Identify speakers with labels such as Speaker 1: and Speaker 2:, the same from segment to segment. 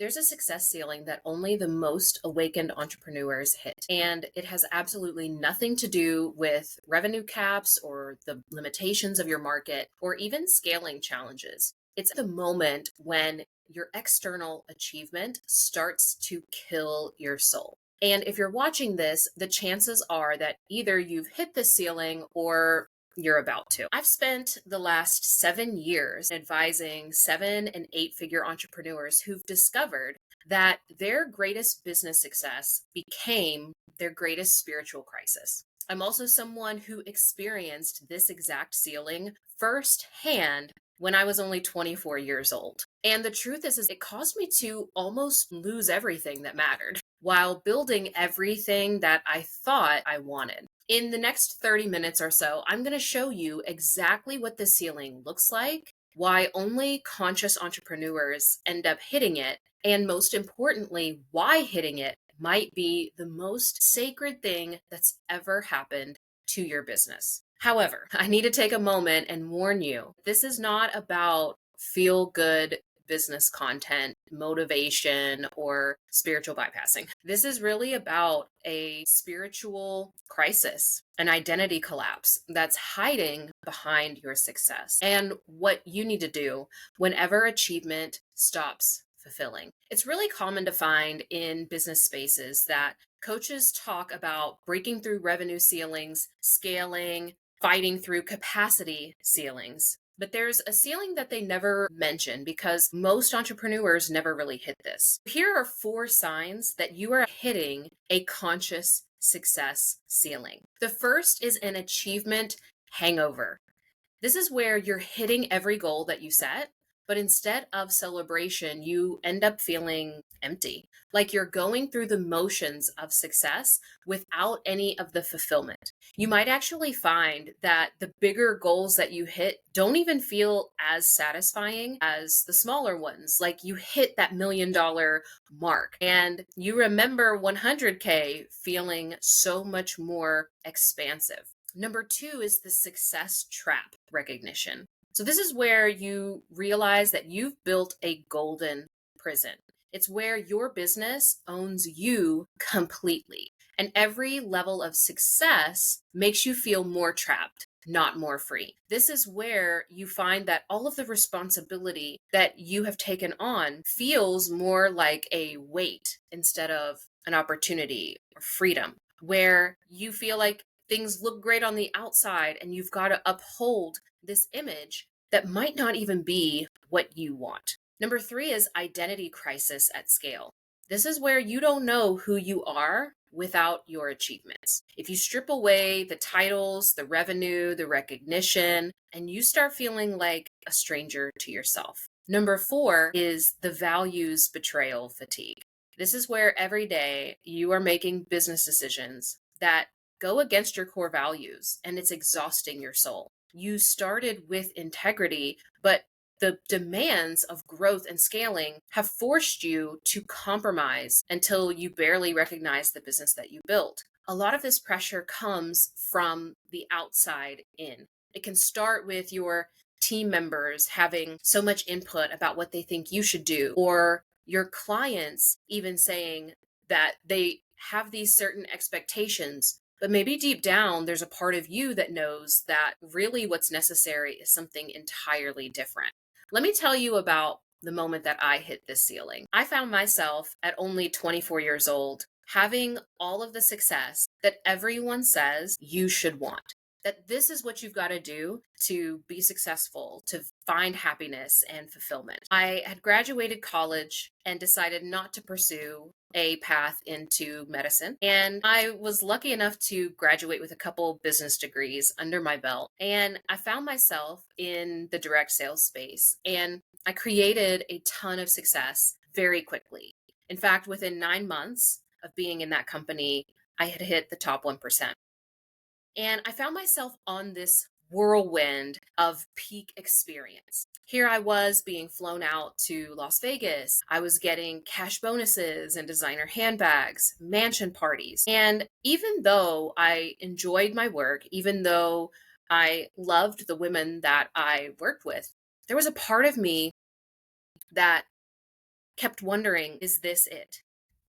Speaker 1: There's a success ceiling that only the most awakened entrepreneurs hit. And it has absolutely nothing to do with revenue caps or the limitations of your market or even scaling challenges. It's the moment when your external achievement starts to kill your soul. And if you're watching this, the chances are that either you've hit the ceiling or you're about to. I've spent the last 7 years advising 7 and 8 figure entrepreneurs who've discovered that their greatest business success became their greatest spiritual crisis. I'm also someone who experienced this exact ceiling firsthand when I was only 24 years old. And the truth is it caused me to almost lose everything that mattered while building everything that I thought I wanted. In the next 30 minutes or so, I'm going to show you exactly what the ceiling looks like, why only conscious entrepreneurs end up hitting it, and most importantly, why hitting it might be the most sacred thing that's ever happened to your business. However, I need to take a moment and warn you, this is not about feel good business content, motivation, or spiritual bypassing. This is really about a spiritual crisis, an identity collapse that's hiding behind your success, and what you need to do whenever achievement stops fulfilling. It's really common to find in business spaces that coaches talk about breaking through revenue ceilings, scaling, fighting through capacity ceilings. But there's a ceiling that they never mention because most entrepreneurs never really hit this. Here are 4 signs that you are hitting a conscious success ceiling. The first is an achievement hangover. This is where you're hitting every goal that you set, but instead of celebration, you end up feeling empty, like you're going through the motions of success without any of the fulfillment. You might actually find that the bigger goals that you hit don't even feel as satisfying as the smaller ones. Like you hit that $1 million mark and you remember 100K feeling so much more expansive. Number 2 is the success trap recognition. So this is where you realize that you've built a golden prison. It's where your business owns you completely. And every level of success makes you feel more trapped, not more free. This is where you find that all of the responsibility that you have taken on feels more like a weight instead of an opportunity or freedom, where you feel like things look great on the outside and you've got to uphold this image that might not even be what you want. Number 3 is identity crisis at scale. This is where you don't know who you are without your achievements. If you strip away the titles, the revenue, the recognition, and you start feeling like a stranger to yourself. Number 4 is the values betrayal fatigue. This is where every day you are making business decisions that go against your core values and it's exhausting your soul. You started with integrity, but the demands of growth and scaling have forced you to compromise until you barely recognize the business that you built. A lot of this pressure comes from the outside in. It can start with your team members having so much input about what they think you should do, or your clients even saying that they have these certain expectations, but maybe deep down, there's a part of you that knows that really what's necessary is something entirely different. Let me tell you about the moment that I hit this ceiling. I found myself at only 24 years old having all of the success that everyone says you should want. That this is what you've got to do to be successful, to find happiness and fulfillment. I had graduated college and decided not to pursue a path into medicine. And I was lucky enough to graduate with a couple business degrees under my belt. And I found myself in the direct sales space. And I created a ton of success very quickly. In fact, within 9 months of being in that company, I had hit the top 1%. And I found myself on this whirlwind of peak experience. Here I was being flown out to Las Vegas. I was getting cash bonuses and designer handbags, mansion parties. And even though I enjoyed my work, even though I loved the women that I worked with, there was a part of me that kept wondering, is this it?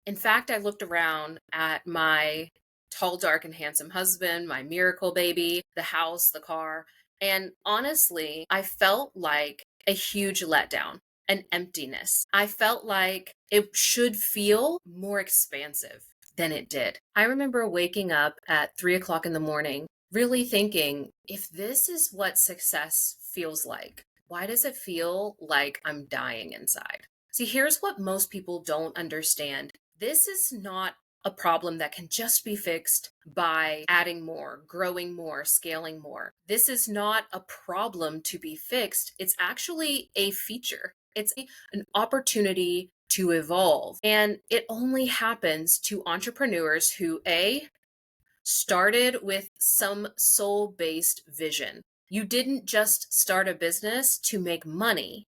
Speaker 1: In fact, I looked around at my tall, dark, and handsome husband, my miracle baby, the house, the car, and honestly, I felt like a huge letdown, an emptiness. I felt like it should feel more expansive than it did. I remember waking up at 3 o'clock in the morning, really thinking, if this is what success feels like, why does it feel like I'm dying inside? See, here's what most people don't understand. This is not a problem that can just be fixed by adding more, growing more, scaling more. This is not a problem to be fixed. It's actually a feature. An opportunity to evolve. And it only happens to entrepreneurs who, A, started with some soul based vision. You didn't just start a business to make money.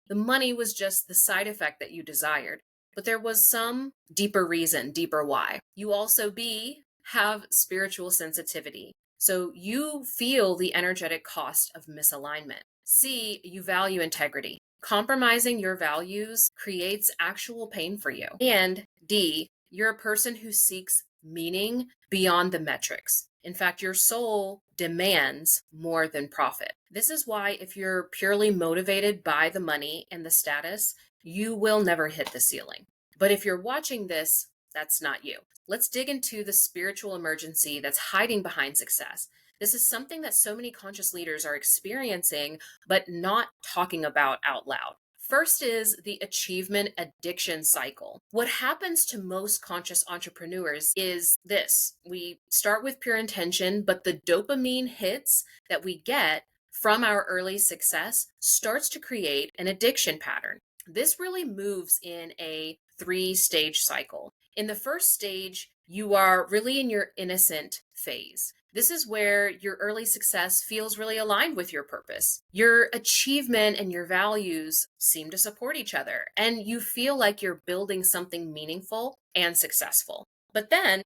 Speaker 1: The money was just the side effect that you desired. But there was some deeper reason, deeper why. You also, B, have spiritual sensitivity. So you feel the energetic cost of misalignment. C, you value integrity. Compromising your values creates actual pain for you. And D, you're a person who seeks meaning beyond the metrics. In fact, your soul demands more than profit. This is why, if you're purely motivated by the money and the status, you will never hit the ceiling. But if you're watching this, that's not you. Let's dig into the spiritual emergency that's hiding behind success. This is something that so many conscious leaders are experiencing, but not talking about out loud. First is the achievement addiction cycle. What happens to most conscious entrepreneurs is this: we start with pure intention, but the dopamine hits that we get from our early success starts to create an addiction pattern. This really moves in a 3-stage cycle. In the first stage, you are really in your innocent phase. This is where your early success feels really aligned with your purpose. Your achievement and your values seem to support each other, and you feel like you're building something meaningful and successful. But then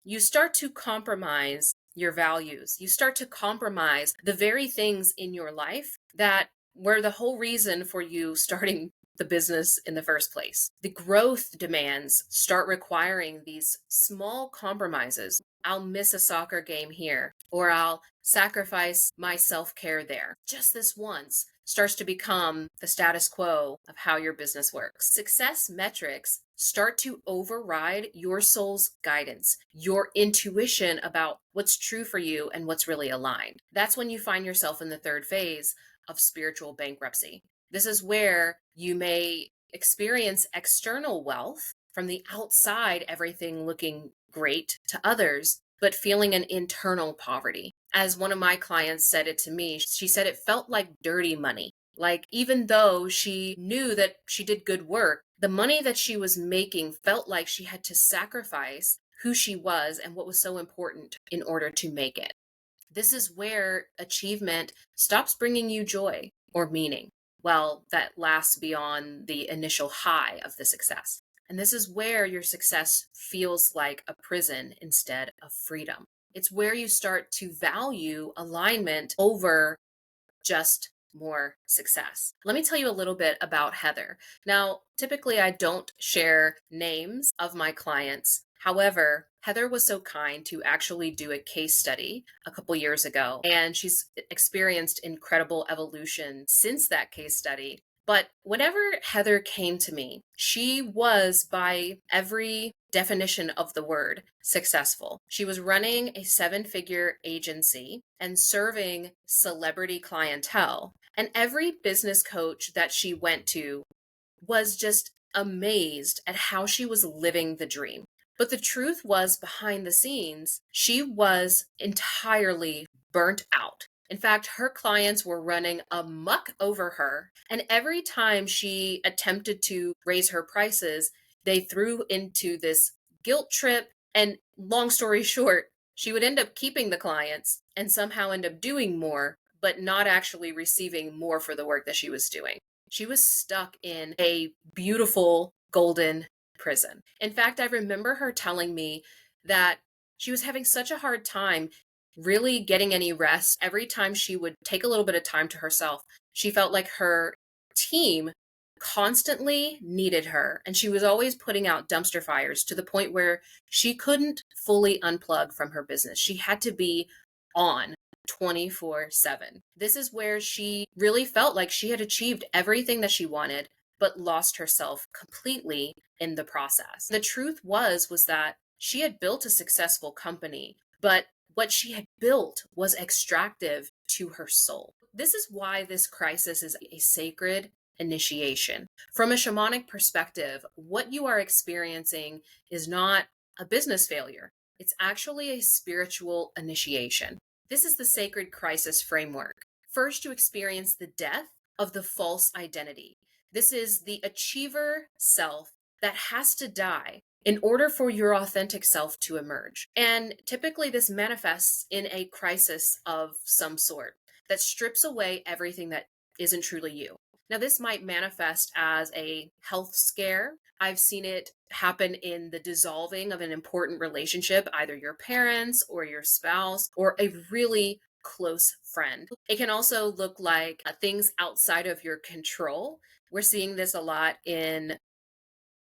Speaker 1: you start to compromise your values. You start to compromise the very things in your life that were the whole reason for you starting the business in the first place. The growth demands start requiring these small compromises. I'll miss a soccer game here, or I'll sacrifice my self-care there. Just this once starts to become the status quo of how your business works. Success metrics start to override your soul's guidance, your intuition about what's true for you and what's really aligned. That's when you find yourself in the third phase of spiritual bankruptcy. This is where you may experience external wealth from the outside, everything looking great to others, but feeling an internal poverty. As one of my clients said it to me, she said it felt like dirty money. Like, even though she knew that she did good work, the money that she was making felt like she had to sacrifice who she was and what was so important in order to make it. This is where achievement stops bringing you joy or meaning. Well, that lasts beyond the initial high of the success. And this is where your success feels like a prison instead of freedom. It's where you start to value alignment over just more success. Let me tell you a little bit about Heather. Now, typically I don't share names of my clients. However, Heather was so kind to actually do a case study a couple years ago, and she's experienced incredible evolution since that case study. But whenever Heather came to me, she was, by every definition of the word, successful. She was running a 7-figure agency and serving celebrity clientele. And every business coach that she went to was just amazed at how she was living the dream. But the truth was, behind the scenes, she was entirely burnt out. In fact, her clients were running amok over her. And every time she attempted to raise her prices, they threw into this guilt trip. And long story short, she would end up keeping the clients and somehow end up doing more, but not actually receiving more for the work that she was doing. She was stuck in a beautiful golden prison. In fact, I remember her telling me that she was having such a hard time really getting any rest. Every time she would take a little bit of time to herself, she felt like her team constantly needed her, and she was always putting out dumpster fires to the point where she couldn't fully unplug from her business. She had to be on 24/7. This is where she really felt like she had achieved everything that she wanted, but lost herself completely in the process. The truth was that she had built a successful company, but what she had built was extractive to her soul. This is why this crisis is a sacred initiation. From a shamanic perspective, what you are experiencing is not a business failure. It's actually a spiritual initiation. This is the sacred crisis framework. First, you experience the death of the false identity. This is the achiever self that has to die in order for your authentic self to emerge. And typically, this manifests in a crisis of some sort that strips away everything that isn't truly you. Now, this might manifest as a health scare. I've seen it happen in the dissolving of an important relationship, either your parents or your spouse or a really close friend. It can also look like things outside of your control. We're seeing this a lot in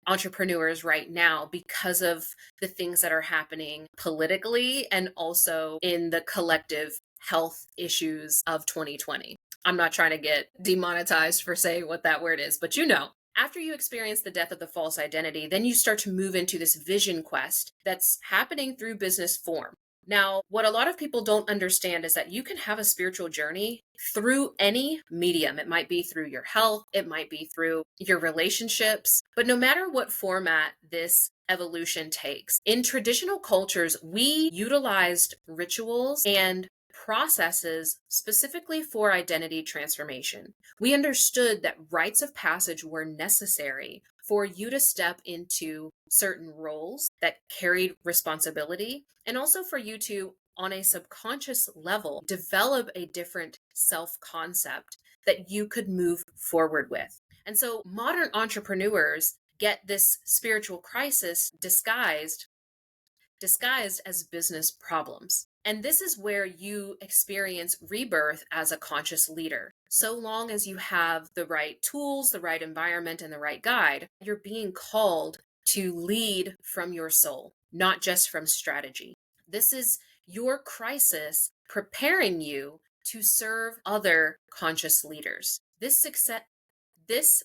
Speaker 1: entrepreneurs right now because of the things that are happening politically and also in the collective health issues of 2020. I'm not trying to get demonetized for saying what that word is, but you know. After you experience the death of the false identity, then you start to move into this vision quest that's happening through business form. Now, what a lot of people don't understand is that you can have a spiritual journey through any medium. It might be through your health, it might be through your relationships, but no matter what format this evolution takes, in traditional cultures, we utilized rituals and processes specifically for identity transformation. We understood that rites of passage were necessary for you to step into certain roles that carried responsibility, and also for you to, on a subconscious level, develop a different self concept that you could move forward with. And so modern entrepreneurs get this spiritual crisis disguised as business problems. And this is where you experience rebirth as a conscious leader. So long as you have the right tools, the right environment, and the right guide, you're being called to lead from your soul, not just from strategy. This is your crisis preparing you to serve other conscious leaders. This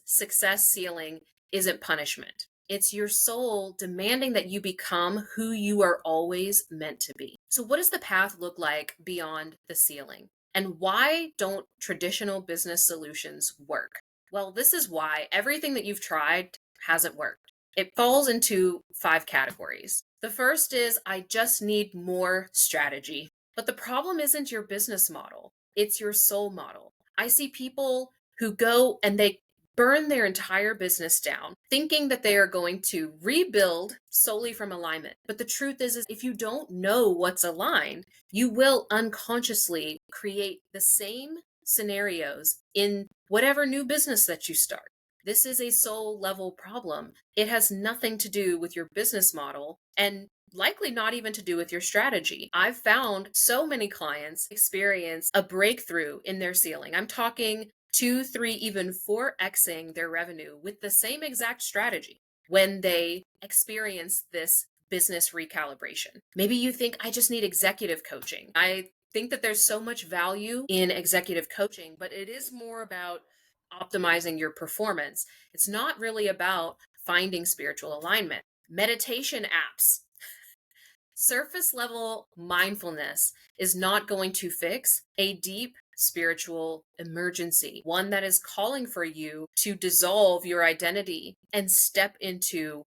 Speaker 1: success ceiling isn't punishment. It's your soul demanding that you become who you are always meant to be. So, what does the path look like beyond the ceiling? And why don't traditional business solutions work? Well, this is why everything that you've tried hasn't worked. It falls into 5 categories. The first is I just need more strategy. But the problem isn't your business model, it's your soul model. I see people who go and they burn their entire business down, thinking that they are going to rebuild solely from alignment. But the truth is if you don't know what's aligned, you will unconsciously create the same scenarios in whatever new business that you start. This is a soul level problem. It has nothing to do with your business model and likely not even to do with your strategy. I've found so many clients experience a breakthrough in their ceiling. I'm talking 2, 3, even 4xing their revenue with the same exact strategy when they experience this business recalibration. Maybe you think, I just need executive coaching. I think that there's so much value in executive coaching, but it is more about optimizing your performance. It's not really about finding spiritual alignment. Meditation apps, surface level mindfulness is not going to fix a deep spiritual emergency, one that is calling for you to dissolve your identity and step into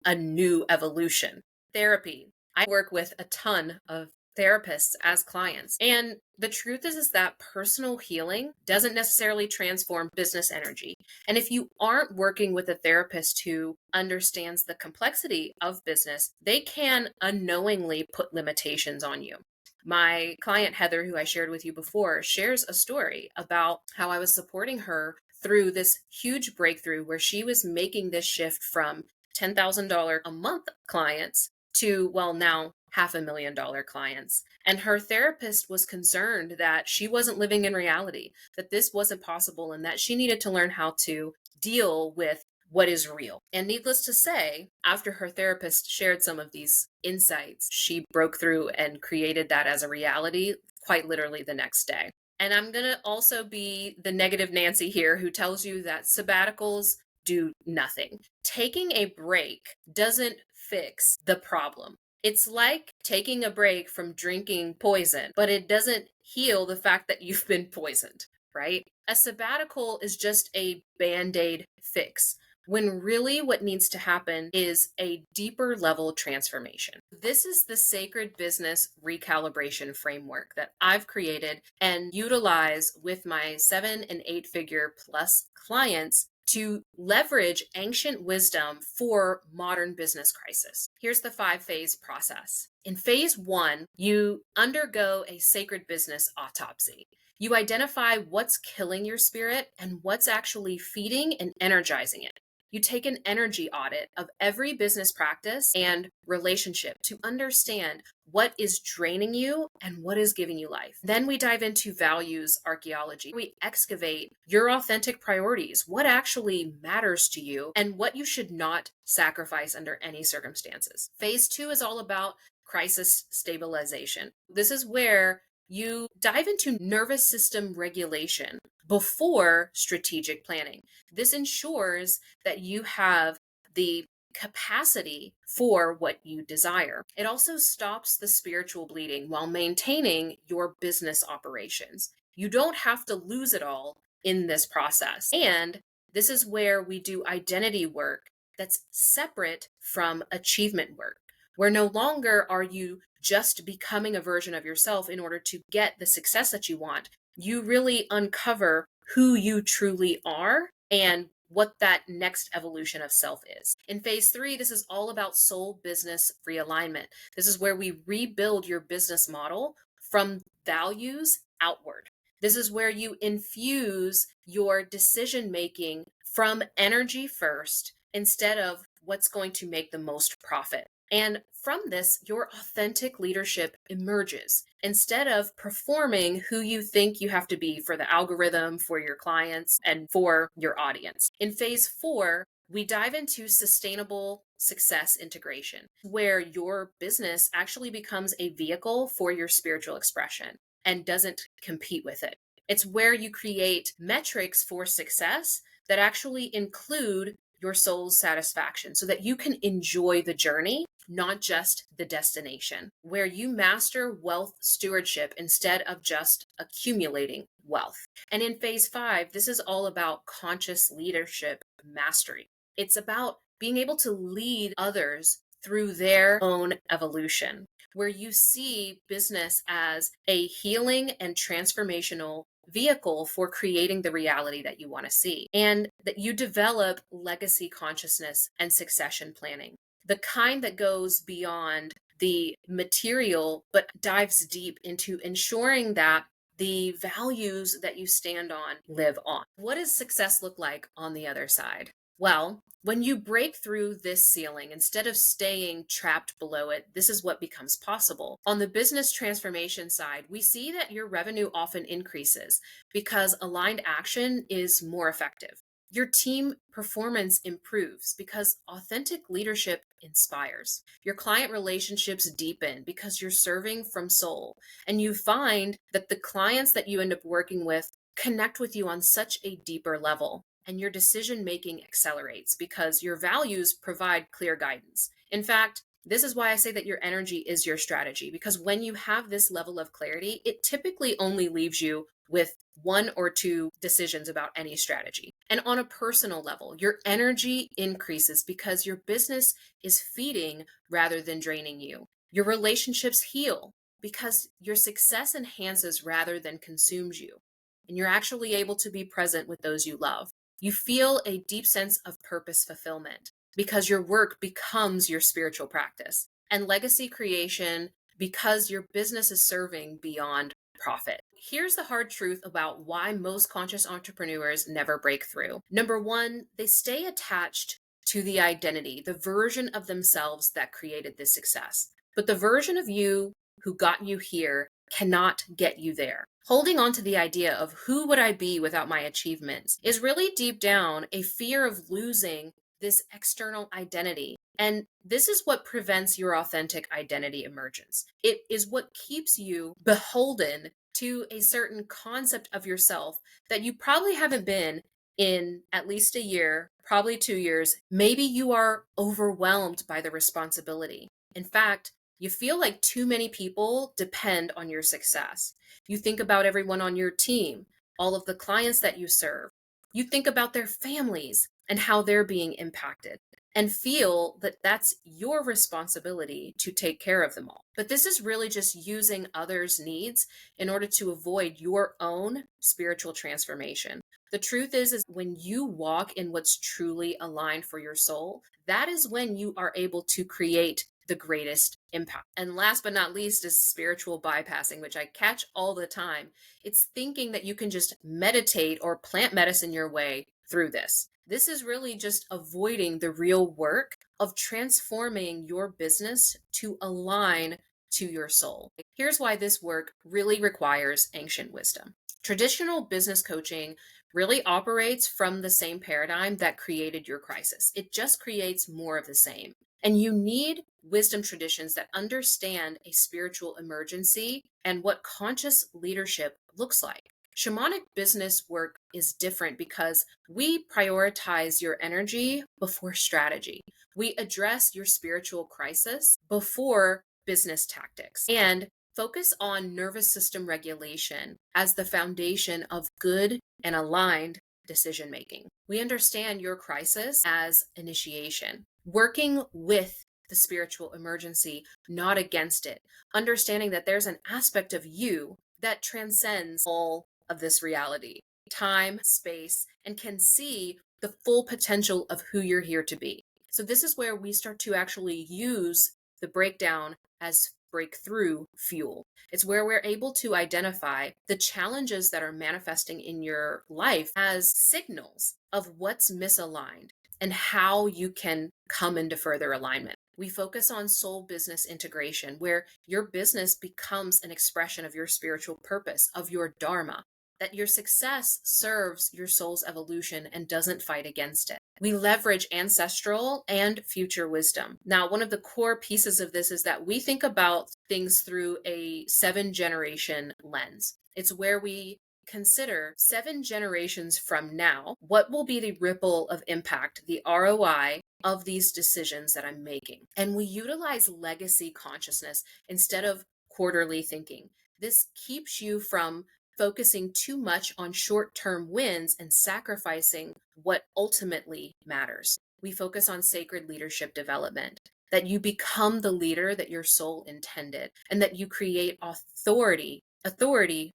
Speaker 1: a new evolution. Therapy. I work with a ton of therapists as clients. And the truth is that personal healing doesn't necessarily transform business energy. And if you aren't working with a therapist who understands the complexity of business, they can unknowingly put limitations on you. My client, Heather, who I shared with you before, shares a story about how I was supporting her through this huge breakthrough where she was making this shift from $10,000 a month clients to, well, now $500,000 clients. And her therapist was concerned that she wasn't living in reality, that this wasn't possible, and that she needed to learn how to deal with what is real. And needless to say, after her therapist shared some of these insights, she broke through and created that as a reality quite literally the next day. And I'm going to also be the negative Nancy here who tells you that sabbaticals do nothing. Taking a break doesn't fix the problem. It's like taking a break from drinking poison, but it doesn't heal the fact that you've been poisoned, right? A sabbatical is just a band aid fix, when really what needs to happen is a deeper level transformation. This is the sacred business recalibration framework that I've created and utilize with my 7 and 8 figure plus clients to leverage ancient wisdom for modern business crisis. Here's the 5-phase process. In phase 1, you undergo a sacred business autopsy. You identify what's killing your spirit and what's actually feeding and energizing it. You take an energy audit of every business practice and relationship to understand what is draining you and what is giving you life. Then we dive into values archaeology. We excavate your authentic priorities, what actually matters to you, and what you should not sacrifice under any circumstances. Phase 2 is all about crisis stabilization. This is where you dive into nervous system regulation before strategic planning. This ensures that you have the capacity for what you desire. It also stops the spiritual bleeding while maintaining your business operations. You don't have to lose it all in this process. And this is where we do identity work that's separate from achievement work, where no longer are you just becoming a version of yourself in order to get the success that you want. You really uncover who you truly are and what that next evolution of self is. In phase 3, this is all about soul business realignment. This is where we rebuild your business model from values outward. This is where you infuse your decision making from energy first instead of what's going to make the most profit. And from this, your authentic leadership emerges. Instead of performing who you think you have to be for the algorithm, for your clients, and for your audience. In phase 4, we dive into sustainable success integration, where your business actually becomes a vehicle for your spiritual expression and doesn't compete with it. It's where you create metrics for success that actually include your soul's satisfaction so that you can enjoy the journey, not just the destination, where you master wealth stewardship instead of just accumulating wealth. And in phase 5, this is all about conscious leadership mastery. It's about being able to lead others through their own evolution, where you see business as a healing and transformational vehicle for creating the reality that you want to see, and that you develop legacy consciousness and succession planning, the kind that goes beyond the material but dives deep into ensuring that the values that you stand on live on. What does success look like on the other side? Well, when you break through this ceiling, instead of staying trapped below it, this is what becomes possible. On the business transformation side, we see that your revenue often increases because aligned action is more effective. Your team performance improves because authentic leadership inspires. Your client relationships deepen because you're serving from soul. And you find that the clients that you end up working with connect with you on such a deeper level. And your decision making accelerates because your values provide clear guidance. In fact, this is why I say that your energy is your strategy, because when you have this level of clarity, it typically only leaves you with 1 or 2 decisions about any strategy. And on a personal level, your energy increases because your business is feeding rather than draining you. Your relationships heal because your success enhances rather than consumes you. And you're actually able to be present with those you love. You feel a deep sense of purpose fulfillment because your work becomes your spiritual practice, and legacy creation because your business is serving beyond profit. Here's the hard truth about why most conscious entrepreneurs never break through. Number 1, they stay attached to the identity, the version of themselves that created this success. But the version of you who got you here cannot get you there. Holding on to the idea of who would I be without my achievements is really deep down a fear of losing this external identity. And this is what prevents your authentic identity emergence. It is what keeps you beholden to a certain concept of yourself that you probably haven't been in at least a year, probably 2 years. Maybe you are overwhelmed by the responsibility. In fact, you feel like too many people depend on your success. You think about everyone on your team, all of the clients that you serve. You think about their families and how they're being impacted and feel that that's your responsibility to take care of them all. But this is really just using others' needs in order to avoid your own spiritual transformation. The truth is when you walk in what's truly aligned for your soul, that is when you are able to create the greatest impact. And last but not least is spiritual bypassing, which I catch all the time. It's thinking that you can just meditate or plant medicine your way through this. This is really just avoiding the real work of transforming your business to align to your soul. Here's why this work really requires ancient wisdom. Traditional business coaching really operates from the same paradigm that created your crisis. It just creates more of the same. And you need wisdom traditions that understand a spiritual emergency and what conscious leadership looks like. Shamanic business work is different because we prioritize your energy before strategy. We address your spiritual crisis before business tactics and focus on nervous system regulation as the foundation of good and aligned decision making. We understand your crisis as initiation, working with the spiritual emergency, not against it, understanding that there's an aspect of you that transcends all of this reality, time, space, and can see the full potential of who you're here to be. So this is where we start to actually use the breakdown as breakthrough fuel. It's where we're able to identify the challenges that are manifesting in your life as signals of what's misaligned and how you can come into further alignment. We focus on soul business integration, where your business becomes an expression of your spiritual purpose, of your dharma, that your success serves your soul's evolution and doesn't fight against it. We leverage ancestral and future wisdom. Now, one of the core pieces of this is that we think about things through a 7-generation lens. It's where we consider 7 generations from now, what will be the ripple of impact, the ROI of these decisions that I'm making. And we utilize legacy consciousness instead of quarterly thinking. This keeps you from focusing too much on short-term wins and sacrificing what ultimately matters. We focus on sacred leadership development, that you become the leader that your soul intended, and that you create authority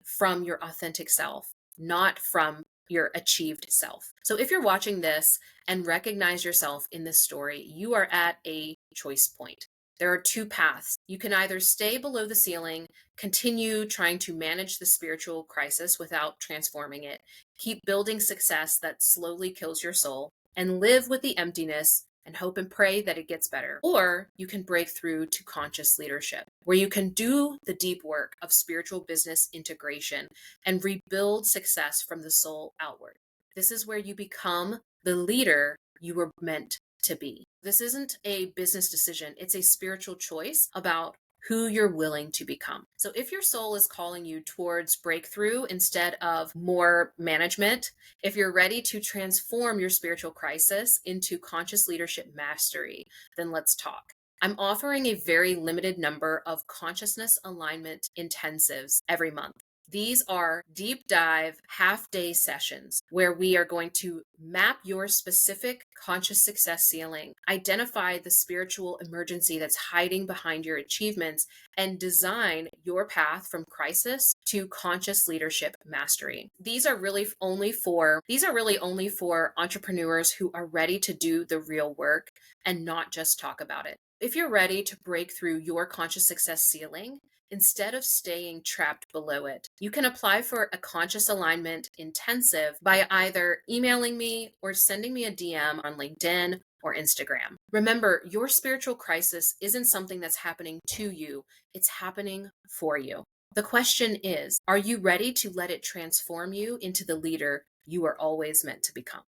Speaker 1: from your authentic self, not from your achieved self. So if you're watching this and recognize yourself in this story, you are at a choice point. There are 2 paths. You can either stay below the ceiling, continue trying to manage the spiritual crisis without transforming it, keep building success that slowly kills your soul, and live with the emptiness and hope and pray that it gets better. Or you can break through to conscious leadership, where you can do the deep work of spiritual business integration and rebuild success from the soul outward. This is where you become the leader you were meant to be. This isn't a business decision, it's a spiritual choice about who you're willing to become. So if your soul is calling you towards breakthrough instead of more management, if you're ready to transform your spiritual crisis into conscious leadership mastery, then let's talk. I'm offering a very limited number of consciousness alignment intensives every month. These are deep dive half-day sessions where we are going to map your specific conscious success ceiling, identify the spiritual emergency that's hiding behind your achievements, and design your path from crisis to conscious leadership mastery. These are really only for entrepreneurs who are ready to do the real work and not just talk about it. If you're ready to break through your conscious success ceiling, instead of staying trapped below it, you can apply for a conscious alignment intensive by either emailing me or sending me a DM on LinkedIn or Instagram. Remember, your spiritual crisis isn't something that's happening to you, it's happening for you. The question is, are you ready to let it transform you into the leader you are always meant to become?